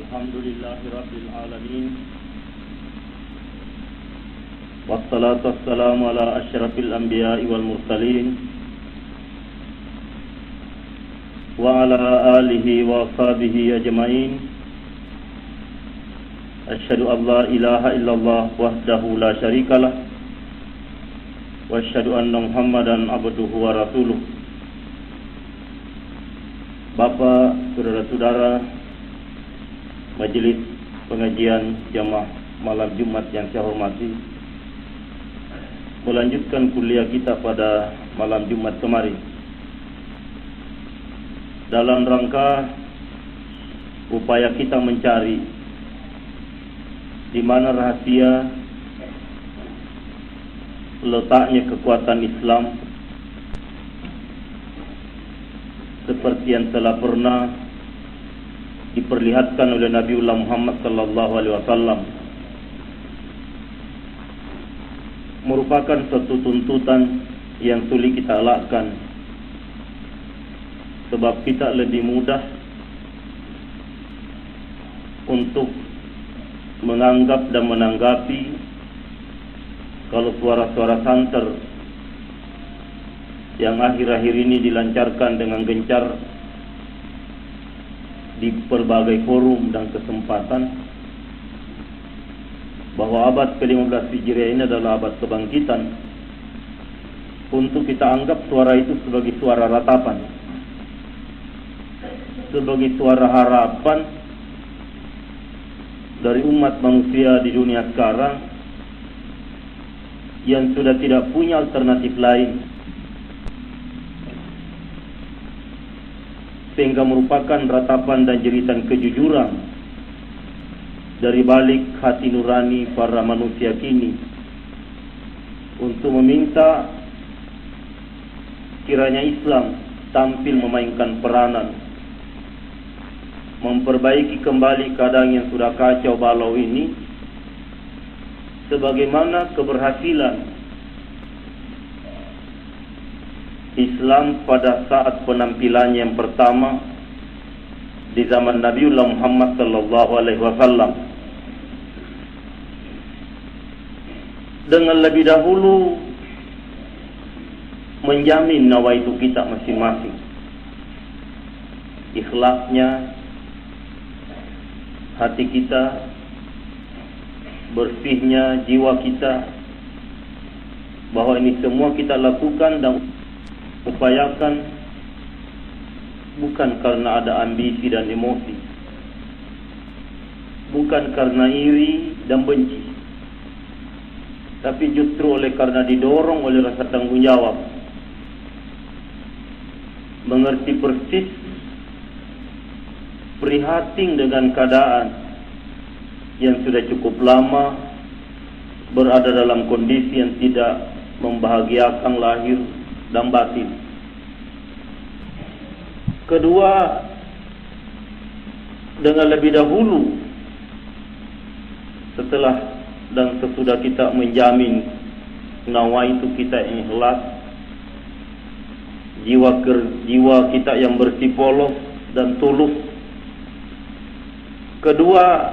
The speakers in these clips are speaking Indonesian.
Alhamdulillahi Rabbil Alamin. Wassalatu wassalamu ala asyrafil anbiya'i wal mursalin wa ala alihi wa ashabihi ajma'in. Asyhadu an la ilaha illallah wahdahu la syarikalah wa asyhadu anna Muhammadan abduhu wa rasuluh. Bapak, saudara-saudara, majelis pengajian jamaah malam Jumat yang saya hormati, melanjutkan kuliah kita pada malam Jumat kemarin dalam rangka upaya kita mencari di mana rahasia letaknya kekuatan Islam seperti yang telah pernah diperlihatkan oleh Nabiullah Muhammad sallallahu alaihi wasallam, merupakan suatu tuntutan yang sulit kita elakkan, sebab kita lebih mudah untuk menganggap dan menanggapi kalau suara-suara santer yang akhir-akhir ini dilancarkan dengan gencar di berbagai forum dan kesempatan, bahwa abad ke-15 Hijriah ini adalah abad kebangkitan, untuk kita anggap suara itu sebagai suara ratapan, sebagai suara harapan dari umat manusia di dunia sekarang yang sudah tidak punya alternatif lain, sehingga merupakan ratapan dan jeritan kejujuran dari balik hati nurani para manusia kini untuk meminta kiranya Islam tampil memainkan peranan memperbaiki kembali keadaan yang sudah kacau balau ini, sebagaimana keberhasilan Islam pada saat penampilannya yang pertama di zaman Nabiullah Muhammad sallallahu alaihi wasallam, dengan lebih dahulu menjamin nawaitu kita masing-masing, ikhlasnya hati kita, bersihnya jiwa kita, bahwa ini semua kita lakukan dan upayakan bukan karena ada ambisi dan emosi, bukan karena iri dan benci, tapi justru oleh karena didorong oleh rasa tanggung jawab, mengerti persis, prihatin dengan keadaan yang sudah cukup lama berada dalam kondisi yang tidak membahagiakan lahir dan batin. Kedua, dengan lebih dahulu setelah dan sesudah kita menjamin nawaitu kita yang ikhlas, jiwa kita yang bersih polos dan tulus. Kedua,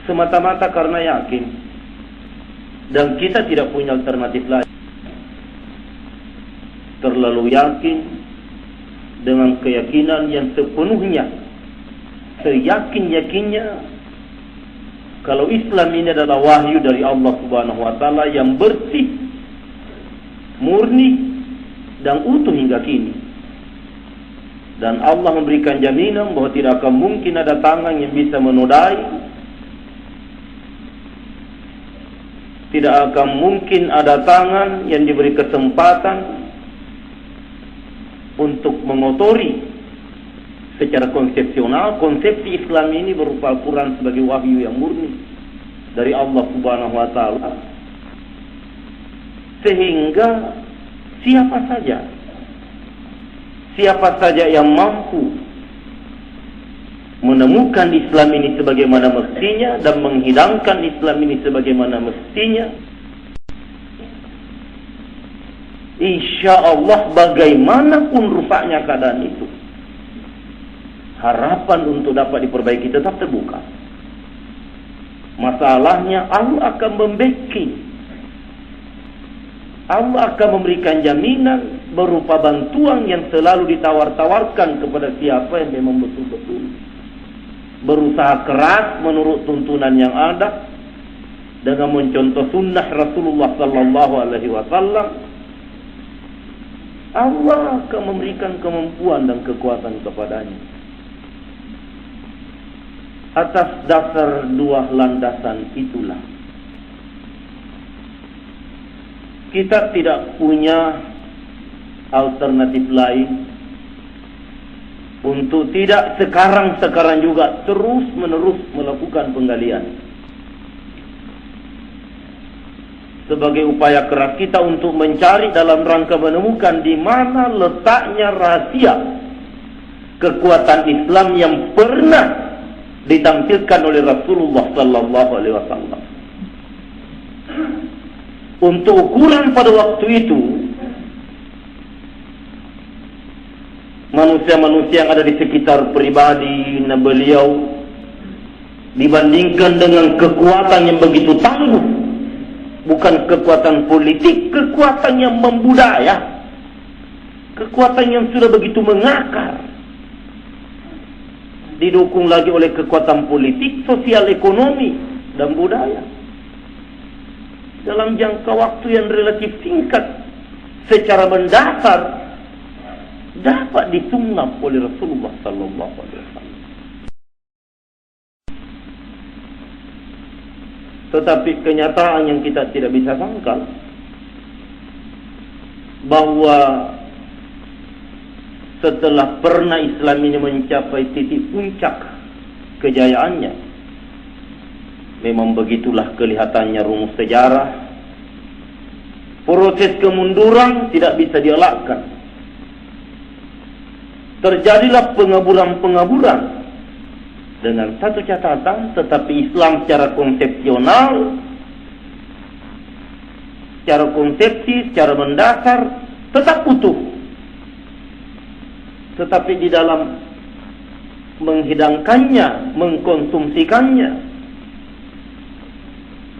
semata-mata karena yakin dan kita tidak punya alternatif lain, terlalu yakin dengan keyakinan yang sepenuhnya, seyakin-yakinnya kalau Islam ini adalah wahyu dari Allah Subhanahu wa taala yang bersih, murni dan utuh hingga kini. Dan Allah memberikan jaminan bahwa tidak akan mungkin ada tangan yang bisa menodai, tidak akan mungkin ada tangan yang diberi kesempatan untuk mengotori secara konsepsional konsepsi Islam ini berupa Al-Quran sebagai wahyu yang murni dari Allah Subhanahu wa taala, sehingga siapa saja yang mampu menemukan Islam ini sebagaimana mestinya dan menghidangkan Islam ini sebagaimana mestinya, insya Allah bagaimanapun rusaknya keadaan itu, harapan untuk dapat diperbaiki tetap terbuka. Masalahnya Allah akan membacking, Allah akan memberikan jaminan berupa bantuan yang selalu ditawar-tawarkan kepada siapa yang memang betul-betul berusaha keras menurut tuntunan yang ada dengan mencontoh sunnah Rasulullah sallallahu alaihi wasallam. Allah akan memberikan kemampuan dan kekuatan kepadanya. Atas dasar dua landasan itulah kita tidak punya alternatif lain untuk tidak sekarang juga terus-menerus melakukan penggalian sebagai upaya keras kita untuk mencari dalam rangka menemukan di mana letaknya rahasia kekuatan Islam yang pernah ditampilkan oleh Rasulullah sallallahu alaihi wasallam. Untuk ukuran pada waktu itu, manusia-manusia yang ada di sekitar pribadi beliau dibandingkan dengan kekuatan yang begitu tangguh, bukan kekuatan politik, kekuatan yang membudaya, kekuatan yang sudah begitu mengakar, didukung lagi oleh kekuatan politik, sosial, ekonomi, dan budaya. Dalam jangka waktu yang relatif singkat, secara mendasar dapat ditunggak oleh Rasulullah sallallahu alaihi wasallam. Tetapi kenyataan yang kita tidak bisa sangkal bahwa setelah pernah Islam ini mencapai titik puncak kejayaannya, memang begitulah kelihatannya rumus sejarah. Proses kemunduran tidak bisa dielakkan. Terjadilah pengaburan-pengaburan dengan satu catatan, tetapi Islam secara konsepsional, secara konsepsi, secara mendasar tetap utuh. Tetapi di dalam menghidangkannya, mengkonsumsikannya,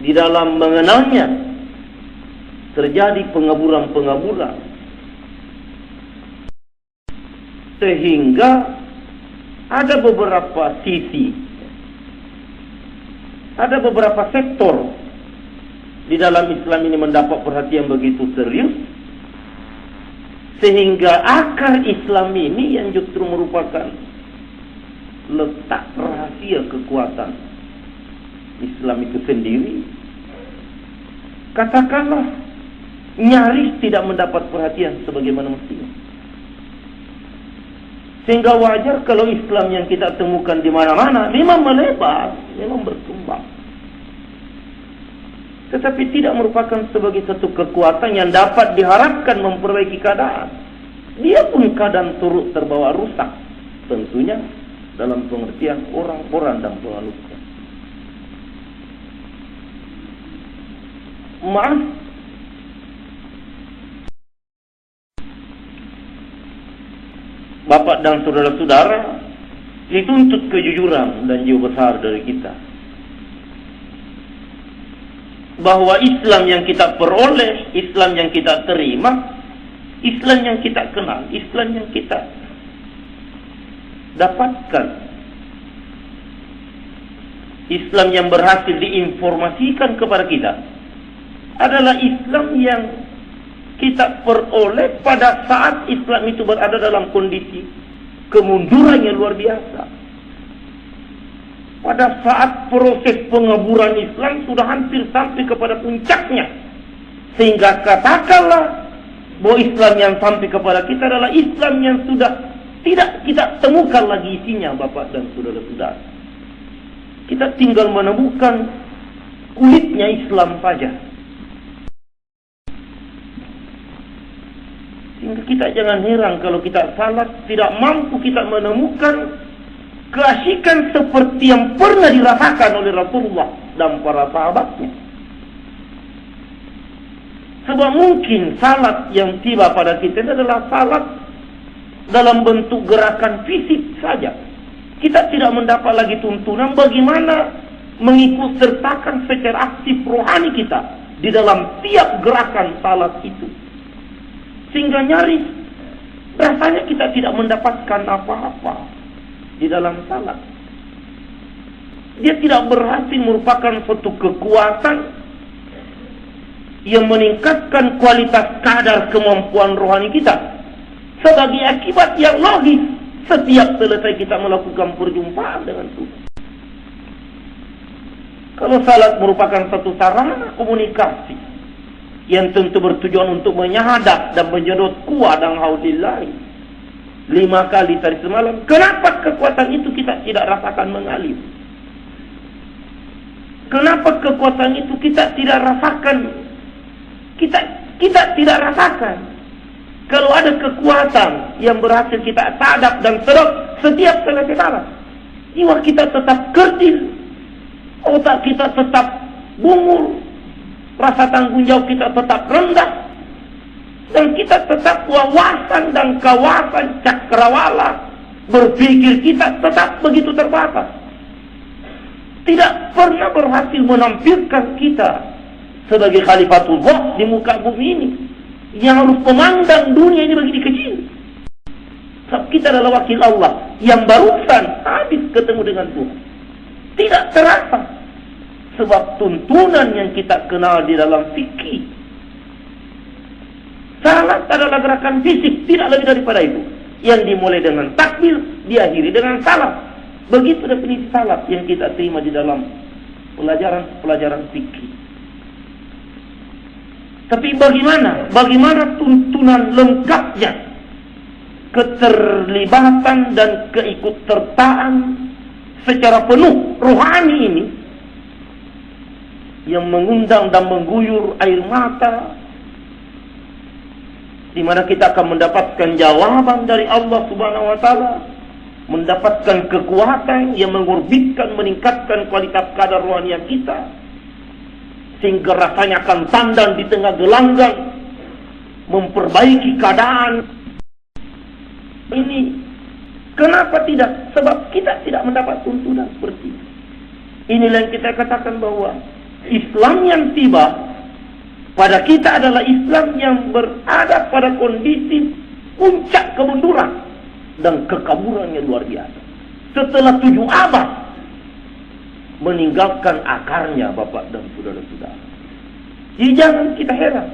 di dalam mengenalnya, terjadi pengaburan-pengaburan. Sehingga ada beberapa sisi, ada beberapa sektor di dalam Islam ini mendapat perhatian begitu serius, sehingga akar Islam ini yang justru merupakan letak rahasia kekuatan Islam itu sendiri, katakanlah nyaris tidak mendapat perhatian sebagaimana mestinya. Sehingga wajar kalau Islam yang kita temukan di mana-mana memang melebar, memang berkembang, tetapi tidak merupakan sebagai satu kekuatan yang dapat diharapkan memperbaiki keadaan. Dia pun kadang turut terbawa rusak, tentunya dalam pengertian orang-orang dan penganutnya. Maaf, Bapak dan saudara-saudara, dituntut kejujuran dan jiwa besar dari kita bahwa Islam yang kita peroleh, Islam yang kita terima, Islam yang kita kenal, Islam yang kita dapatkan, Islam yang berhasil diinformasikan kepada kita adalah Islam yang kita peroleh pada saat Islam itu berada dalam kondisi kemunduran yang luar biasa. Pada saat proses pengaburan Islam sudah hampir sampai kepada puncaknya, sehingga katakanlah bahwa Islam yang sampai kepada kita adalah Islam yang sudah tidak kita temukan lagi isinya, Bapak dan saudara-saudara. Kita tinggal menemukan kulitnya Islam saja. Sehingga kita jangan heran kalau kita salah, tidak mampu kita menemukan keasikan seperti yang pernah dirasakan oleh Rasulullah dan para sahabatnya. Sebab mungkin salat yang tiba pada kita adalah salat dalam bentuk gerakan fisik saja, kita tidak mendapat lagi tuntunan bagaimana mengikut sertakan secara aktif rohani kita di dalam tiap gerakan salat itu. Sehingga nyaris rasanya kita tidak mendapatkan apa-apa di dalam salat. Dia tidak berhasil merupakan suatu kekuatan yang meningkatkan kualitas kadar kemampuan rohani kita. Sebagai akibat yang logis setiap selesai kita melakukan perjumpaan dengan Tuhan. Kalau salat merupakan satu sarana komunikasi yang tentu bertujuan untuk menyadap dan menyedot kuat dan haulillahi 5 kali sehari semalam, kenapa kekuatan itu kita tidak rasakan mengalir? Kenapa kekuatan itu kita tidak rasakan? Kita tidak rasakan. Kalau ada kekuatan yang berhasil kita sadap dan sedot setiap selesai salat, jiwa kita tetap kerdil, otak kita tetap bungur, rasa tanggung jawab kita tetap rendah, dan kita tetap wawasan dan kawasan cakrawala berpikir kita tetap begitu terbatas. Tidak pernah berhasil menampilkan kita sebagai khalifatullah di muka bumi ini yang harus memandang dunia ini begini kecil. Sebab kita adalah wakil Allah yang barusan habis ketemu dengan Tuhan. Tidak terasa. Sebab tuntunan yang kita kenal di dalam fikih, salat adalah gerakan fisik, tidak lebih daripada itu. Yang dimulai dengan takbir, diakhiri dengan salam. Begitu definisi salat yang kita terima di dalam pelajaran fikih. Tapi bagaimana tuntunan lengkapnya keterlibatan dan keikutsertaan secara penuh rohani ini yang mengundang dan mengguyur air mata, di mana kita akan mendapatkan jawaban dari Allah Subhanahu wa taala, mendapatkan kekuatan yang mengorbitkan, meningkatkan kualitas kadar rohani kita, sehingga rasanya akan tandang di tengah gelanggang, memperbaiki keadaan ini. Kenapa tidak? Sebab kita tidak mendapat tuntunan seperti itu. Inilah yang kita katakan bahwa Islam yang tiba pada kita adalah Islam yang berada pada kondisi puncak kemunduran dan kekaburan yang luar biasa. Setelah 7 abad meninggalkan akarnya, Bapak dan saudara-saudara. Jadi jangan kita heran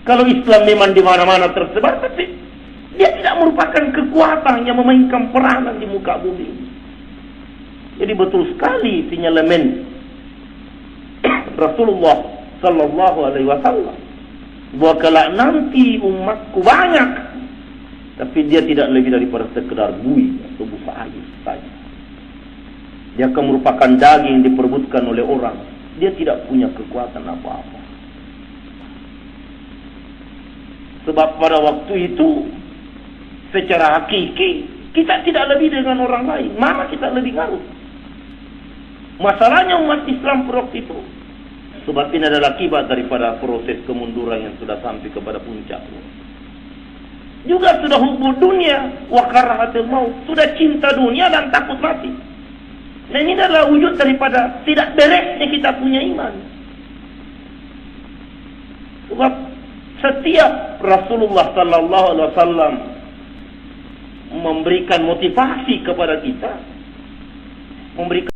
kalau Islam memang di mana-mana tersebar, tapi dia tidak merupakan kekuatan yang memainkan peranan di muka bumi. Jadi betul sekali sinyalemen Rasulullah Sallallahu Alaihi Wasallam bahwa kelak nanti umatku banyak, tapi dia tidak lebih daripada sekedar buih atau busa air saja. Dia akan merupakan daging yang diperebutkan oleh orang. Dia tidak punya kekuatan apa-apa. Sebab pada waktu itu secara hakiki kita tidak lebih dengan orang lain, malah kita lebih ngaruh. Masalahnya umat Islam pada waktu itu, sebab ini adalah akibat daripada proses kemunduran yang sudah sampai kepada puncaknya. Juga sudah hubbu dunia wa karahatul maut, sudah cinta dunia dan takut mati. Dan ini adalah wujud daripada tidak beresnya kita punya iman. Sebab setiap Rasulullah Sallallahu Alaihi Wasallam memberikan motivasi kepada kita, memberikan